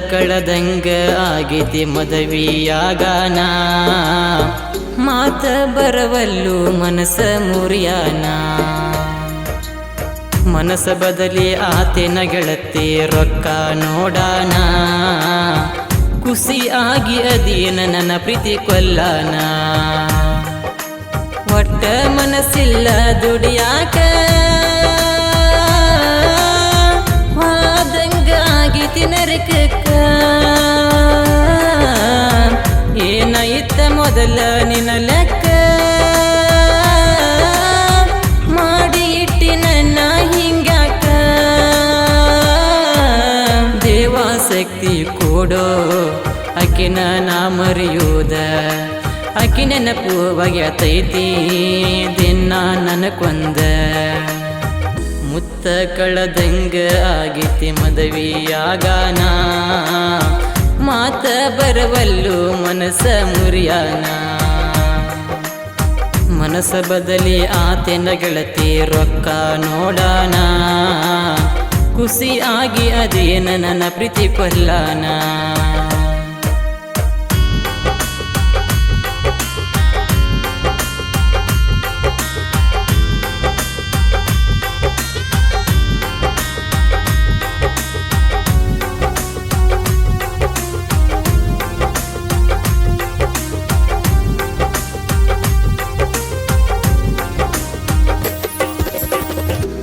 ಕಳದಂಗ ಆಗೈತಿ ಮದವಿಯಾಗಾನ ಮಾತ ಬರವಲ್ಲು ಮನಸ ಮುರಿಯಾನ ಮನಸ ಬದಲಿ ಆತೇನ ಗೆಳತಿ ರೊಕ್ಕ ನೋಡಾನ ಖುಷಿ ಆಗಿ ಅದೇನ ನನ್ನ ಪ್ರೀತಿ ಕೊಲ್ಲಾನ ಒಟ್ಟ ಮನಸ್ಸಿಲ್ಲ ದುಡಿಯಾಕ ವಾದಂಗ ಆಗೈತಿ ನರಕಕ್ಕ ಏನಾಯಿತ ಮೊದಲ ನಿನ್ನ ಲೆಕ್ಕ ಮಾಡಿ ಇಟ್ಟಿ ನನ್ನ ಹಿಂಗಾಕ ದೇವಾಸಕ್ತಿ ಕೊಡೋ ಅಕಿನ ನಾ ಮರೆಯುವುದ ಅಕಿ ನೆನಪು ಒಗ್ಯತೈತಿ ದಿನ ನನಕೊಂದ ಮುತ್ತ ಕಳದಂಗ ಆಗೈತಿ ಮದವಿಯಾಗಾನ ಮಾತ ಬರವಲ್ಲು ಮನಸ ಮುರಿಯಾನ ಮನಸ ಬದಲಿ ಆತೇನ ಗೆಳತಿ ರೊಕ್ಕ ನೋಡಾನ ಖುಷಿ ಆಗಿ ಅದೇನ ನನ್ನ ಪ್ರೀತಿ ಕೊಲ್ಲಾನ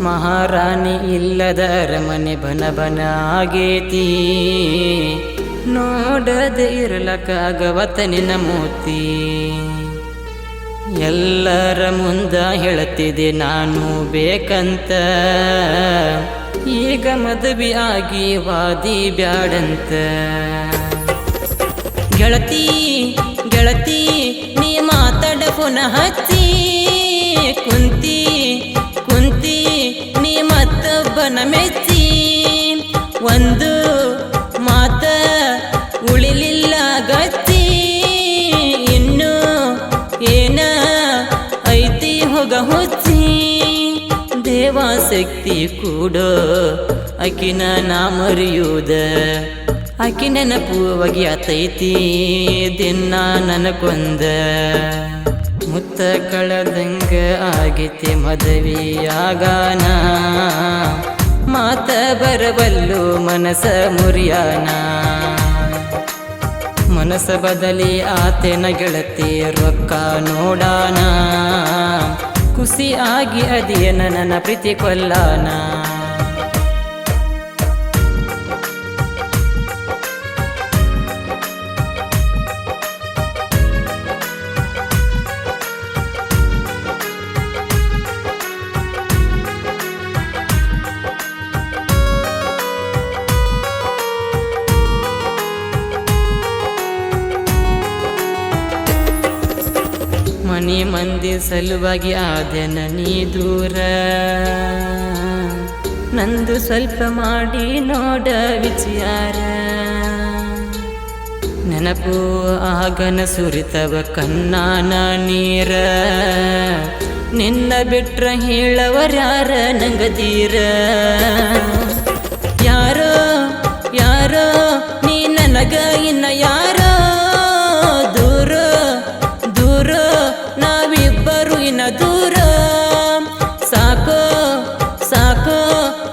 ಮಹಾರಾಣಿ ಇಲ್ಲದ ಅರಮನೆ ಬನ ಬನ ಆಗೇತಿ ನೋಡದೆ ಇರಲಕ್ಕಾಗವತ ನಿನ್ನ ಮೂರ್ತಿ ಎಲ್ಲರ ಮುಂದ ಹೇಳುತ್ತಿದೆ ನಾನು ಬೇಕಂತ ಈಗ ಮದುವೆ ಆಗಿ ವಾದಿ ಬ್ಯಾಡಂತ ಗೆಳತಿ ಗೆಳತಿ ನೀ ಮಾತಾಡ ಪುನಃ ಹಚ್ಚಿ ಕುಂತಿ ಕುಂತಿ ನೀ ಮತ್ತೊಬ್ಬನ ಮೆಚ್ಚಿ ಒಂದು ಮಾತ ಉಳಿಲಿಲ್ಲ ಗಚ್ಚಿ ಇನ್ನು ಏನ ಐತಿ ಹೋಗ ಹುಚ್ಚಿ ದೇವಾಸಕ್ತಿ ಕೂಡೋ ಅಕಿನ ನಾ ಮರೆಯುವುದ ಅಕಿ ನೆನಪು ಒಗ್ಯತೈತಿ ದಿನ ನನಕೊಂದ ಮುತ್ತ ಕಳದಂಗ ಆಗೈತಿ ಮದವಿಯಾಗಾನ ಮಾತ ಬರವಲ್ಲು ಮನಸ ಮುರಿಯಾನ ಮನಸ ಬದಲಿ ಆತೇನ ಗೆಳತಿ ರೊಕ್ಕ ನೋಡಾನ ಖುಷಿ ಆಗಿ ಅದೇನ ನನ್ನ ಪ್ರೀತಿ ಕೊಲ್ಲಾನ ಮನಿ ಮಂದಿ ಸಲುವಾಗಿ ಆದೆನ ನೀ ದೂರ ನಂದು ಸ್ವಲ್ಪ ಮಾಡಿ ನೋಡ ವಿಚಾರ ನೆನಪು ಆಗನ ಸುರಿತವ ಕಣ್ಣಾನ ನೀರ ನಿನ್ನ ಬಿಟ್ರ ಹೇಳವರ್ಯಾರ ನಂಗದೀರ ಯಾರೋ ಯಾರೋ ನೀ ನನಗ ಇನ್ನ ಯಾರೋ ದೂರ ದೂರ ನಾವಿಬ್ಬರು ಇನ್ನ ದೂರ ಸಾಕೋ ಸಾಕೋ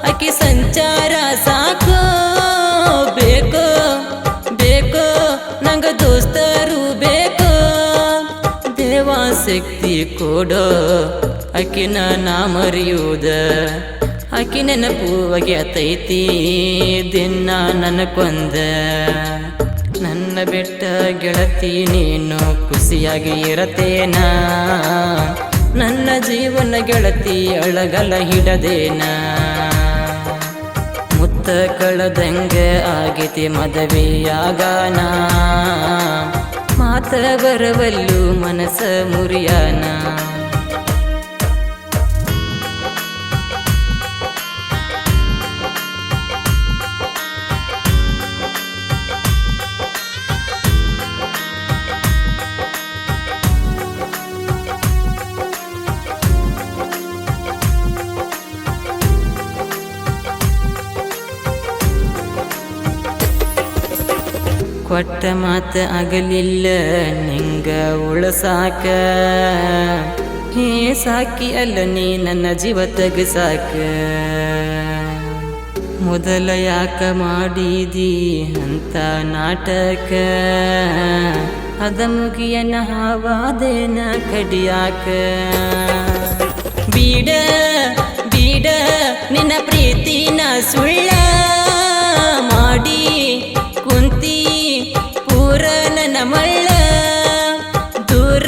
ಅಕಿ ಸಂಚಾರ ಸಾಕೋ ಬೇಕೋ ಬೇಕೋ ನಂಗ ದೋಸ್ತರು ಬೇಕೋ ದೇವಾಸಕ್ತಿ ಕೊಡೋ ಅಕಿನ ನಾ ಮರೆಯುವುದ ಅಕಿ ನೆನಪು ಒಗ್ಯತೈತಿ ದಿನ ನನಕೊಂದ ನನ್ನ ಬೆಟ್ಟ ಗೆಳತಿ ನೀನು ಖುಷಿಯಾಗಿ ಇರತೇನ ನನ್ನ ಜೀವನ ಗೆಳತಿ ಅಳಗಲ ಹಿಡದೇನ ಮುತ್ತ ಕಳದಂಗ ಆಗೈತಿ ಮದವಿಯಾಗಾನ ಮಾತ ಬರವಲ್ಲು ಮನಸ ಮುರಿಯಾನ ಕೊಟ್ಟ ಮಾತ ಆಗಲಿಲ್ಲ ನಿಂಗ ಉಳಸಾಕ ಹೇ ಸಾಕಿ ಅಲ್ಲ ನೀ ನನ್ನ ಜೀವ ತೆಗಸಾಕ ಮೊದಲ ಯಾಕ ಮಾಡಿದಿ ಅಂತ ನಾಟಕ ಅದ ಮುಗಿಯನ ಹಾವಾದೇನ ಕಡಿಯಾಕ ಬೀಡ ಬೀಡ ನಿನ್ನ ಪ್ರೀತಿನ ಸುಳ್ಳ ಮಾಡಿ ಕುಂತಿ ಪೂರ ನನ್ನ ಮಳ್ಳ ದೂರ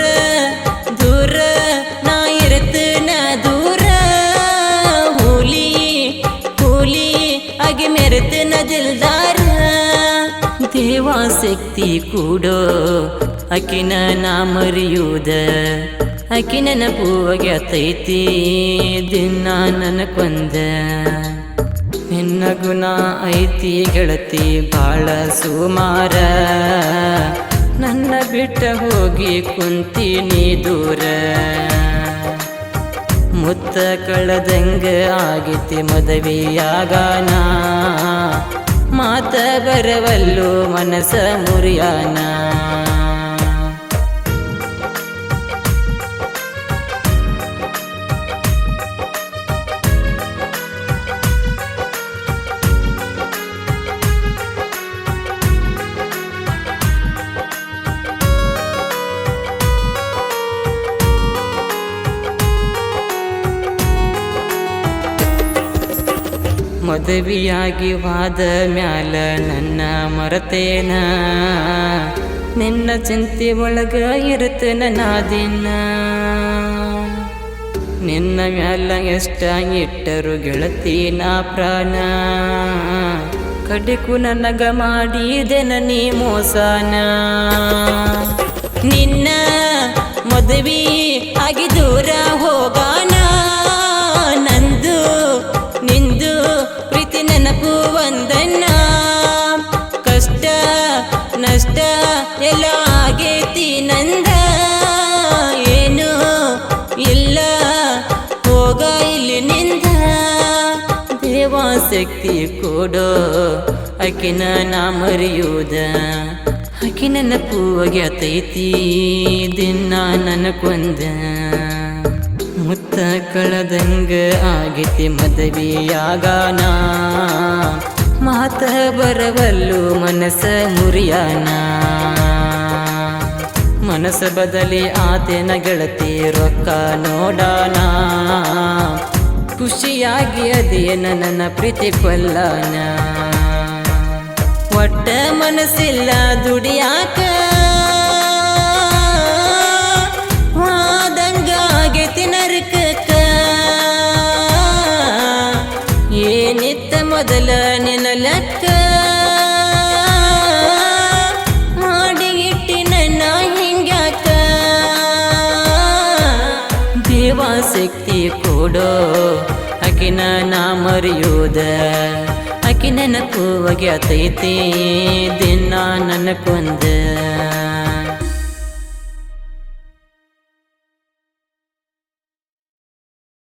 ದೂರ ನಾ ಇರತನ ದೂರ ಹೂಲಿ ಹೂಲಿ ಆಗಿ ಮೆರೆತನ ದಿಲ್ದಾರ ದೇವಾಸಕ್ತಿ ಕೂಡೋ ಅಕಿನ ನಾ ಮರೆಯುವುದ ಅಕಿ ನೆನಪುವಾಗ್ಯಾತೈತಿ ದಿನ ನನ್ನ ಕೊಂದ ನಿನ್ನ ಗುಣ ಐತಿ ಗೆಳತಿ ಬಾಳ ಸುಮಾರ ನನ್ನ ಬಿಟ್ಟ ಹೋಗಿ ಕುಂತೀನಿ ದೂರ ಮುತ್ತ ಕಳೆದಂಗ ಆಗಿತಿ ಮದುವೆಯಾಗಾನ ಮಾತ ಬರವಲ್ಲು ಮನಸ ಮುರಿಯಾನ ಮದುವೆಯಾಗಿ ವಾದ ಮ್ಯಾಲ ನನ್ನ ಮರತೇನ ನಿನ್ನ ಚಿಂತೆ ಒಳಗ ಇರುತ್ತೇನ ನಾದಿನ ನಿನ್ನ ಮ್ಯಾಲ ಎಷ್ಟ ಇಟ್ಟರು ಗೆಳತಿ ನಾ ಪ್ರಾಣ ಕಡೆಕು ನನಗ ಮಾಡಿದೆನ ನೀ ಮೋಸನ ನಿನ್ನ ಮದುವೆ ಆಗಿ ದೂರ ಹೋಗಾನ ನಂದು ನಿಂದು ಪ್ರೀತಿ ನೆನಪು ಒಂದನ್ನ ಕಷ್ಟ ನಷ್ಟ ಎಲ್ಲ ಆಗೇತಿ ನಂದ ಏನು ಇಲ್ಲ ಹೋಗ ಇಲ್ಲಿ ನಿಂದ ದೇವಾಸಕ್ತಿ ಕೊಡೋ ಅಕಿನ ನಾ ಮರೆಯುವುದ ಅಕಿ ನೆನಪು ಆಗ್ಯಾತೈತಿ ದಿನ ನನ್ನ ಕೊಂದ ಮುತ್ತ ಕಳೆದಂಗ ಆಗೈತಿ ಮದುವೆಯಾಗಾನ ಮಾತ ಬರವಲ್ಲು ಮನಸ ಮುರಿಯಾನ ಮನಸ ಬದಲಿ ಆತೇನ ಗೆಳತಿ ರೊಕ್ಕ ನೋಡಾನ ಖುಷಿಯಾಗಿ ಅದೇನ ನನ್ನ ಪ್ರೀತಿ ಕೊಲ್ಲಾನ ಒಟ್ಟ ಮನಸ್ಸಿಲ್ಲ ದುಡಿಯಾಕ ನರಕಕ್ಕ ಏನಿತ್ತ ಮೊದಲ ನಿನ್ನ ಲೆಕ್ಕ ಮಾಡಿ ಇಟ್ಟಿ ನನ್ನ ಹಿಂಗ್ಯಾಕ ದೇವಾಸಕ್ತಿ ಕೊಡೋ ಅಕಿನ ನಾ ಮರೆಯುವುದ ಅಕಿ ನೆನಪು ಆಗ್ಯಾತೈತಿ ದಿನ ನನ್ನ ಕೊಂದ